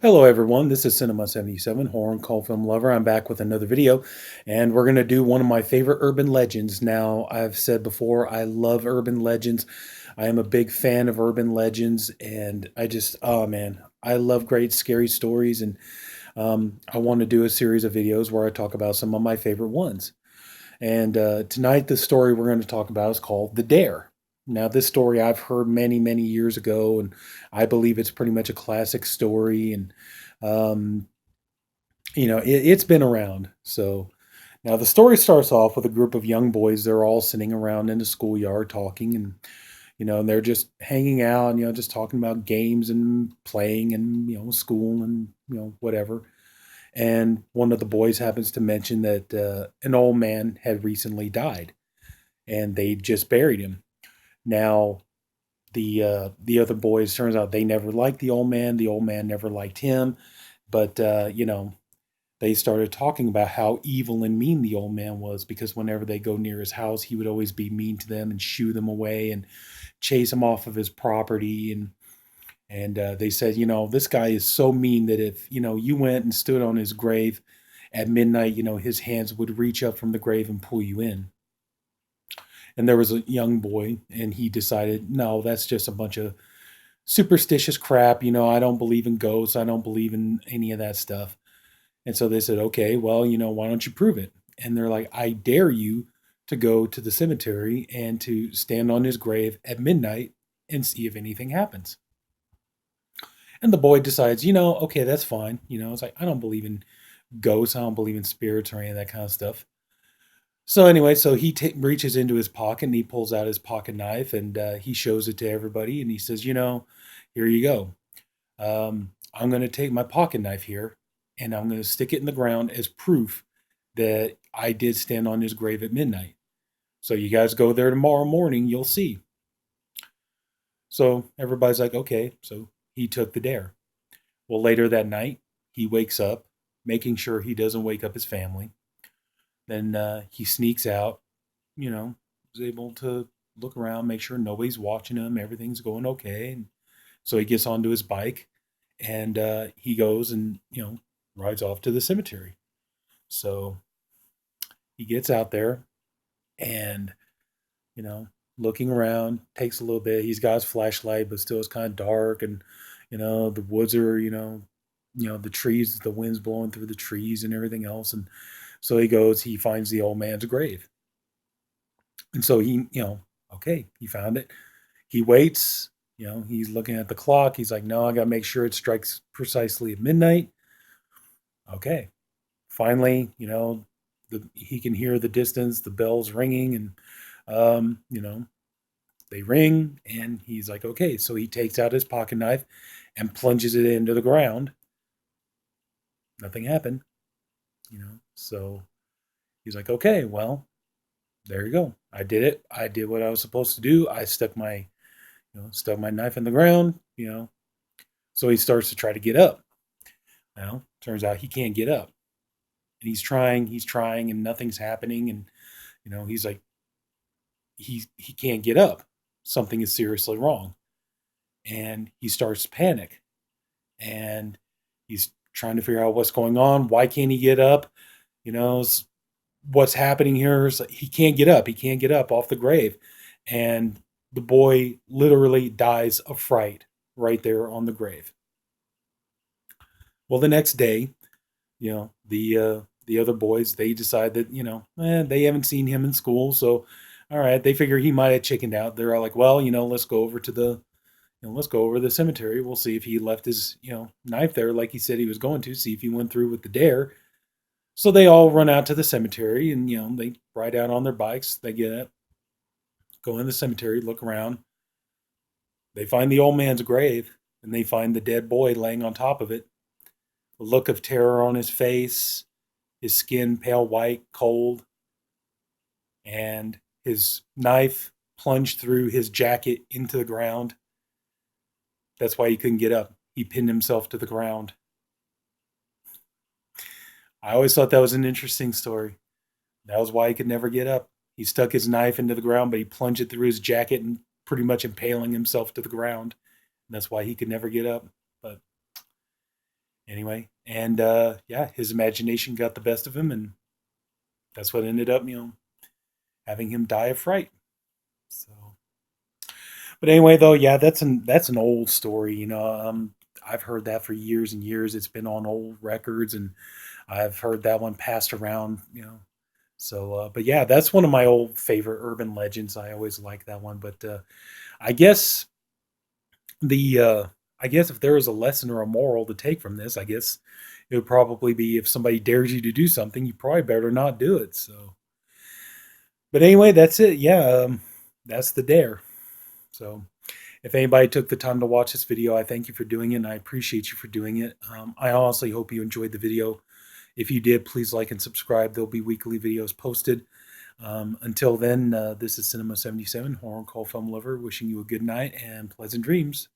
Hello everyone, this is Sinema77, horror and cult film lover. I'm back with another video, and we're going to do one of my favorite urban legends. Now, I've said before, I love urban legends. I am a big fan of urban legends, and oh man, I love great scary stories, and I want to do a series of videos where I talk about some of my favorite ones. And tonight, the story we're going to talk about is called The Dare. Now, this story I've heard many, many years ago, and I believe it's pretty much a classic story. And um, it's been around. So now the story starts off with a group of young boys. They're all sitting around in the schoolyard talking, and and they're just hanging out, and just talking about games and playing, and school, and whatever. And one of the boys happens to mention that an old man had recently died, and they just buried him. Now, the other boys, turns out they never liked the old man. The old man never liked him, but they started talking about how evil and mean the old man was, because whenever they go near his house, he would always be mean to them and shoo them away and chase them off of his property. And they said, this guy is so mean that if you went and stood on his grave at midnight, his hands would reach up from the grave and pull you in. And there was a young boy, and he decided, no, that's just a bunch of superstitious crap. I don't believe in ghosts. I don't believe in any of that stuff. And so they said, okay, well, why don't you prove it? And they're like, I dare you to go to the cemetery and to stand on his grave at midnight and see if anything happens. And the boy decides, okay, that's fine. It's like, I don't believe in ghosts. I don't believe in spirits or any of that kind of stuff. So anyway, so he reaches into his pocket and he pulls out his pocket knife, and he shows it to everybody, and he says, here you go. I'm going to take my pocket knife here, and I'm going to stick it in the ground as proof that I did stand on his grave at midnight. So you guys go there tomorrow morning, you'll see. So everybody's like, okay. So he took the dare. Well, later that night, he wakes up, making sure he doesn't wake up his family. Then he sneaks out, is able to look around, make sure nobody's watching him, everything's going okay. And so he gets onto his bike, and he goes and, rides off to the cemetery. So he gets out there, and, you know, looking around, takes a little bit. He's got his flashlight, but still it's kind of dark. And, the woods are, the trees, the wind's blowing through the trees and everything else. And so he finds the old man's grave. And so okay, he found it. He waits, he's looking at the clock. He's like, no, I got to make sure it strikes precisely at midnight. Okay. Finally, he can hear the distance, the bells ringing, and, they ring, and he's like, okay. So he takes out his pocket knife and plunges it into the ground. Nothing happened, So he's like, okay, well, there you go. I did it. I did what I was supposed to do. I stuck my knife in the ground, So he starts to try to get up. Now, turns out he can't get up. And he's trying, and nothing's happening. And, he's like, he can't get up. Something is seriously wrong. And he starts to panic. And he's trying to figure out what's going on. Why can't he get up? What's happening here is he can't get up. He can't get up off the grave. And the boy literally dies of fright right there on the grave. Well, the next day, the other boys, they decide that they haven't seen him in school, so all right, they figure he might have chickened out. They're all like, well, let's go over to the cemetery. We'll see if he left his knife there like he said he was going to. See if he went through with the dare. So they all run out to the cemetery, and they ride out on their bikes. They get up, go in the cemetery, look around. They find the old man's grave, and they find the dead boy laying on top of it. The look of terror on his face, his skin pale white, cold, and his knife plunged through his jacket into the ground. That's why he couldn't get up. He pinned himself to the ground. I always thought that was an interesting story. That was why he could never get up. He stuck his knife into the ground, but he plunged it through his jacket and pretty much impaling himself to the ground. And that's why he could never get up. But Anyway, and yeah, his imagination got the best of him, and that's what ended up, having him die of fright. So, but anyway, though, yeah, that's an old story. I've heard that for years and years. It's been on old records, and I've heard that one passed around. So, but yeah, that's one of my old favorite urban legends. I always like that one. But I guess the I guess if there was a lesson or a moral to take from this, I guess it would probably be if somebody dares you to do something, you probably better not do it. So, but anyway, that's it. Yeah, that's the dare. So, if anybody took the time to watch this video, I thank you for doing it, and I appreciate you for doing it. I honestly hope you enjoyed the video. If you did, please like and subscribe. There'll be weekly videos posted. Until then, this is Cinema77, horror and cult film lover, wishing you a good night and pleasant dreams.